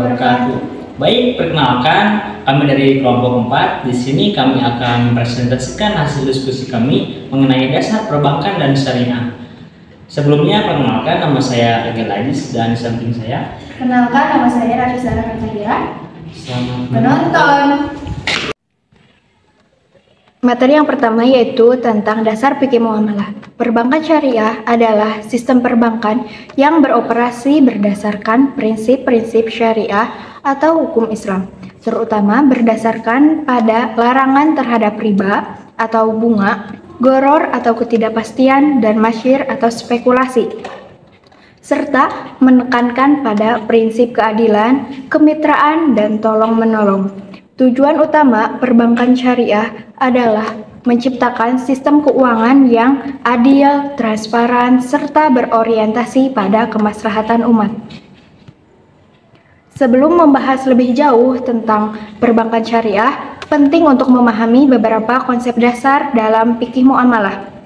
wabarakatuh. Baik, perkenalkan kami dari kelompok 4. Di sini kami akan mempresentasikan hasil diskusi kami mengenai dasar perbankan dan syariah. Sebelumnya, perkenalkan nama saya Agil Aziz dan di samping saya. Kenalkan, nama saya Raffi Sarah Kartahira. Selamat menonton. Materi yang pertama yaitu tentang dasar fikih muamalah. Perbankan syariah adalah sistem perbankan yang beroperasi berdasarkan prinsip-prinsip syariah atau hukum Islam, terutama berdasarkan pada larangan terhadap riba atau bunga, gharar atau ketidakpastian, dan masyir atau spekulasi, serta menekankan pada prinsip keadilan, kemitraan, dan tolong-menolong. Tujuan utama perbankan syariah adalah menciptakan sistem keuangan yang adil, transparan, serta berorientasi pada kemaslahatan umat. Sebelum membahas lebih jauh tentang perbankan syariah, penting untuk memahami beberapa konsep dasar dalam fikih muamalah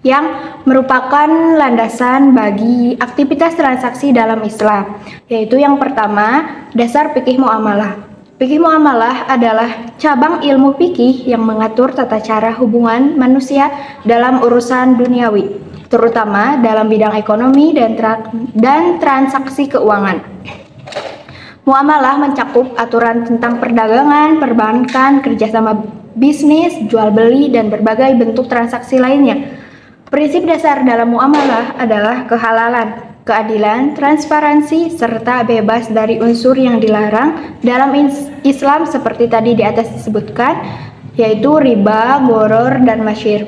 yang merupakan landasan bagi aktivitas transaksi dalam Islam, yaitu yang pertama, dasar fikih muamalah. Fikih muamalah adalah cabang ilmu fikih yang mengatur tata cara hubungan manusia dalam urusan duniawi, terutama dalam bidang ekonomi dan transaksi keuangan. Muamalah mencakup aturan tentang perdagangan, perbankan, kerjasama bisnis, jual beli, dan berbagai bentuk transaksi lainnya. Prinsip dasar dalam muamalah adalah kehalalan, keadilan, transparansi, serta bebas dari unsur yang dilarang dalam Islam seperti tadi di atas disebutkan, yaitu riba, gharar, dan masyir.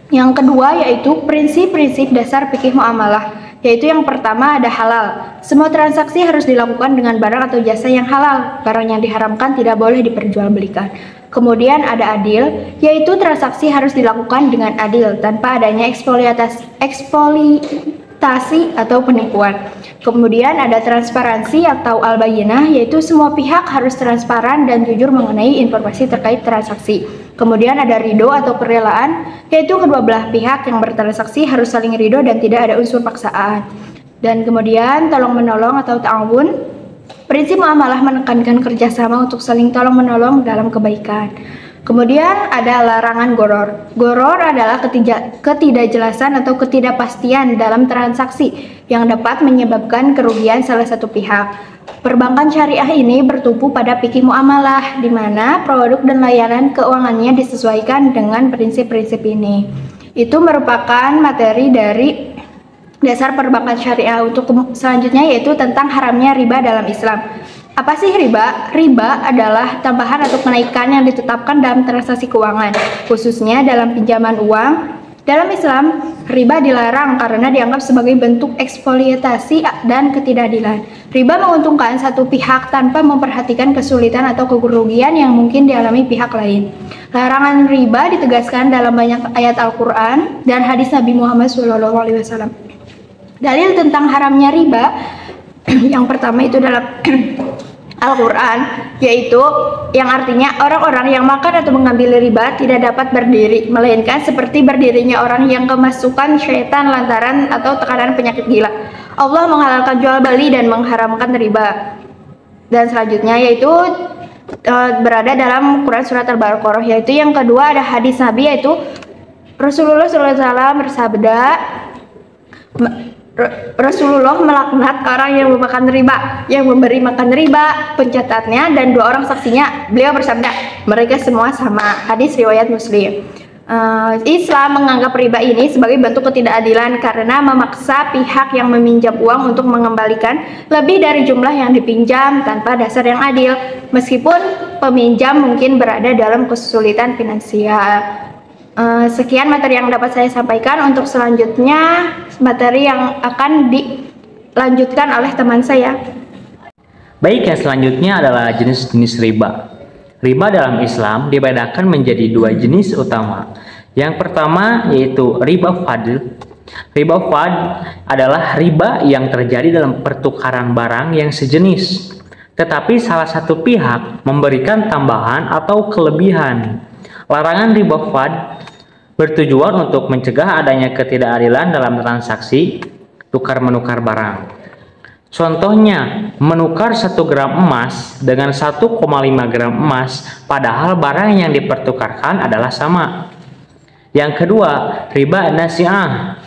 Yang kedua yaitu prinsip-prinsip dasar fikih muamalah, yaitu yang pertama ada halal. Semua transaksi harus dilakukan dengan barang atau jasa yang halal. Barang yang diharamkan tidak boleh diperjualbelikan. Kemudian ada adil, yaitu transaksi harus dilakukan dengan adil tanpa adanya eksploitasi atau penipuan. Kemudian ada transparansi atau al-bayyinah, yaitu semua pihak harus transparan dan jujur mengenai informasi terkait transaksi. Kemudian ada ridho atau kerelaan, yaitu kedua belah pihak yang bertransaksi harus saling ridho dan tidak ada unsur paksaan. Dan kemudian tolong menolong atau ta'awun. Prinsip muamalah menekankan kerjasama untuk saling tolong menolong dalam kebaikan. Kemudian ada larangan gharar. Gharar adalah ketidakjelasan atau ketidakpastian dalam transaksi yang dapat menyebabkan kerugian salah satu pihak. Perbankan syariah ini bertumpu pada fikih muamalah, di mana produk dan layanan keuangannya disesuaikan dengan prinsip-prinsip ini. Itu merupakan materi dari dasar perbankan syariah. Untuk selanjutnya yaitu tentang haramnya riba dalam Islam. Apa sih riba? Riba adalah tambahan atau kenaikan yang ditetapkan dalam transaksi keuangan, khususnya dalam pinjaman uang. Dalam Islam, riba dilarang karena dianggap sebagai bentuk eksploitasi dan ketidakadilan. Riba menguntungkan satu pihak tanpa memperhatikan kesulitan atau kerugian yang mungkin dialami pihak lain. Larangan riba ditegaskan dalam banyak ayat Al-Quran dan hadis Nabi Muhammad SAW. Dalil tentang haramnya riba yang pertama itu dalam Al-Quran, yaitu yang artinya orang-orang yang makan atau mengambil riba tidak dapat berdiri, melainkan seperti berdirinya orang yang kemasukan syaitan lantaran atau tekanan penyakit gila. Allah menghalalkan jual beli dan mengharamkan riba. Dan selanjutnya yaitu berada dalam Quran surat Al-Baqarah, yaitu yang kedua ada hadis Nabi, yaitu Rasulullah SAW bersabda, Rasulullah melaknat orang yang memakan riba, yang memberi makan riba, pencatatnya, dan dua orang saksinya. Beliau bersabda, mereka semua sama. Hadis riwayat Muslim. Islam menganggap riba ini sebagai bentuk ketidakadilan karena memaksa pihak yang meminjam uang untuk mengembalikan lebih dari jumlah yang dipinjam tanpa dasar yang adil, meskipun peminjam mungkin berada dalam kesulitan finansial. Sekian materi yang dapat saya sampaikan. Untuk selanjutnya materi yang akan dilanjutkan oleh teman saya. Baik, yang selanjutnya adalah jenis-jenis riba. Riba dalam Islam dibedakan menjadi dua jenis utama. Yang pertama yaitu riba fadl. Riba fadl adalah riba yang terjadi dalam pertukaran barang yang sejenis, tetapi salah satu pihak memberikan tambahan atau kelebihan. Larangan riba fadl bertujuan untuk mencegah adanya ketidakadilan dalam transaksi tukar-menukar barang. Contohnya, menukar 1 gram emas dengan 1,5 gram emas, padahal barang yang dipertukarkan adalah sama. Yang kedua, riba nasi'ah.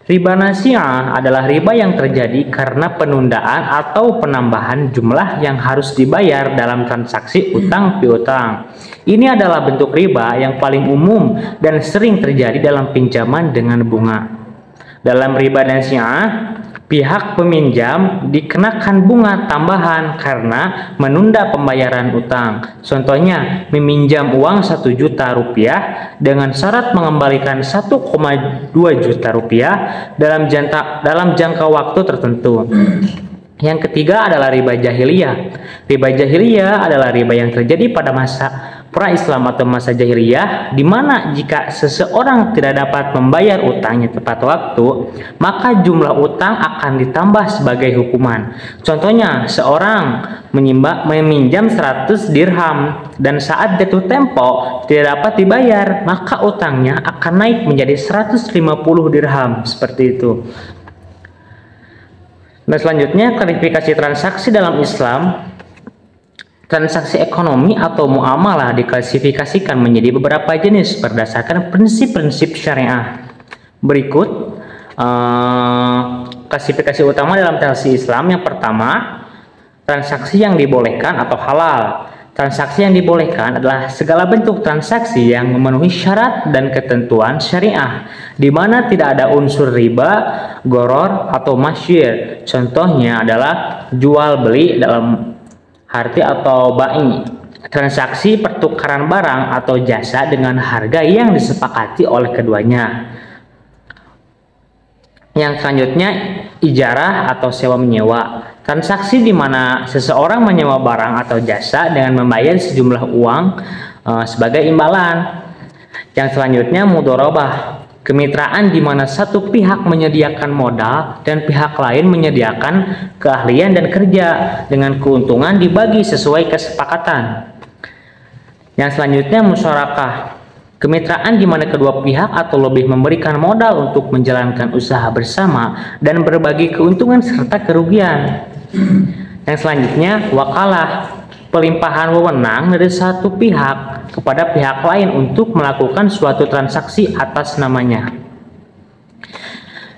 Riba nasi'ah adalah riba yang terjadi karena penundaan atau penambahan jumlah yang harus dibayar dalam transaksi utang piutang. Ini adalah bentuk riba yang paling umum dan sering terjadi dalam pinjaman dengan bunga. Dalam riba nasi'ah, pihak peminjam dikenakan bunga tambahan karena menunda pembayaran utang. Contohnya, meminjam uang 1 juta rupiah dengan syarat mengembalikan 1,2 juta rupiah dalam jangka waktu tertentu. Yang ketiga adalah riba jahiliyah. Riba jahiliyah adalah riba yang terjadi pada masa pra-Islam atau masa jahiliyah, di mana jika seseorang tidak dapat membayar utangnya tepat waktu, maka jumlah utang akan ditambah sebagai hukuman. Contohnya, seorang meminjam 100 dirham dan saat jatuh tempo tidak dapat dibayar, maka utangnya akan naik menjadi 150 dirham, seperti itu. Dan selanjutnya, klarifikasi transaksi dalam Islam. Transaksi ekonomi atau muamalah diklasifikasikan menjadi beberapa jenis berdasarkan prinsip-prinsip syariah. Berikut klasifikasi utama dalam transaksi Islam. Yang pertama, transaksi yang dibolehkan atau halal. Transaksi yang dibolehkan adalah segala bentuk transaksi yang memenuhi syarat dan ketentuan syariah, di mana tidak ada unsur riba, gharar, atau masyir. Contohnya adalah jual beli dalam arti atau bai, transaksi pertukaran barang atau jasa dengan harga yang disepakati oleh keduanya. Yang selanjutnya, ijarah atau sewa menyewa. Transaksi di mana seseorang menyewa barang atau jasa dengan membayar sejumlah uang sebagai imbalan. Yang selanjutnya, mudharabah. Kemitraan di mana satu pihak menyediakan modal dan pihak lain menyediakan keahlian dan kerja dengan keuntungan dibagi sesuai kesepakatan. Yang selanjutnya, musyarakah. Kemitraan di mana kedua pihak atau lebih memberikan modal untuk menjalankan usaha bersama dan berbagi keuntungan serta kerugian. Yang selanjutnya, wakalah. Pelimpahan wewenang dari satu pihak kepada pihak lain untuk melakukan suatu transaksi atas namanya.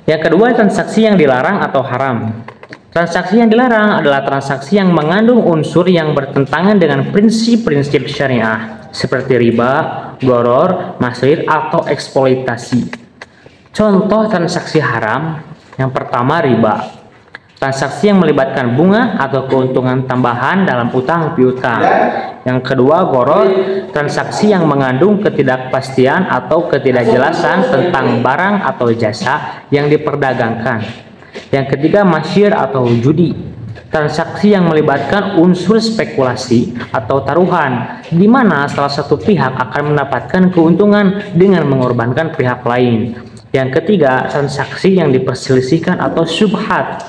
Yang kedua, transaksi yang dilarang atau haram. Transaksi yang dilarang adalah transaksi yang mengandung unsur yang bertentangan dengan prinsip-prinsip syariah, seperti riba, gharar, masyir, atau eksploitasi. Contoh transaksi haram, yang pertama riba. Transaksi yang melibatkan bunga atau keuntungan tambahan dalam utang piutang. Yang kedua, gharar, transaksi yang mengandung ketidakpastian atau ketidakjelasan tentang barang atau jasa yang diperdagangkan. Yang ketiga, masyir atau judi, transaksi yang melibatkan unsur spekulasi atau taruhan, di mana salah satu pihak akan mendapatkan keuntungan dengan mengorbankan pihak lain. Yang ketiga, transaksi yang diperselisihkan atau syubhat.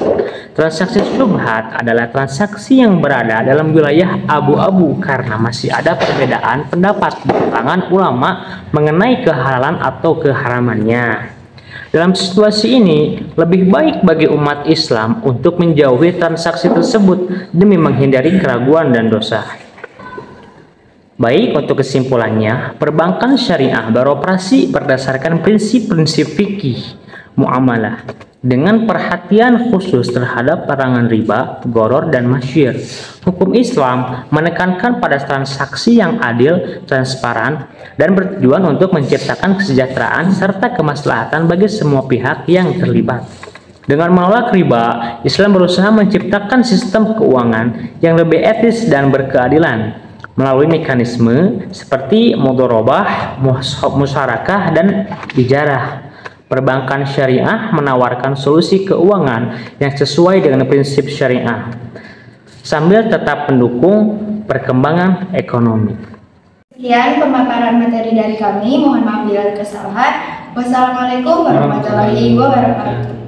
Transaksi syubhat adalah transaksi yang berada dalam wilayah abu-abu karena masih ada perbedaan pendapat di kalangan ulama mengenai kehalalan atau keharamannya. Dalam situasi ini, lebih baik bagi umat Islam untuk menjauhi transaksi tersebut demi menghindari keraguan dan dosa. Baik, untuk kesimpulannya, perbankan syariah beroperasi berdasarkan prinsip-prinsip fikih muamalah dengan perhatian khusus terhadap larangan riba, gharar, dan masyir. Hukum Islam menekankan pada transaksi yang adil, transparan, dan bertujuan untuk menciptakan kesejahteraan serta kemaslahatan bagi semua pihak yang terlibat. Dengan menolak riba, Islam berusaha menciptakan sistem keuangan yang lebih etis dan berkeadilan melalui mekanisme seperti mudharabah, musyarakah, dan ijarah. Perbankan syariah menawarkan solusi keuangan yang sesuai dengan prinsip syariah sambil tetap mendukung perkembangan ekonomi. Sekian pemaparan materi dari kami. Mohon maaf bila ada kesalahan. Wassalamualaikum warahmatullahi wabarakatuh.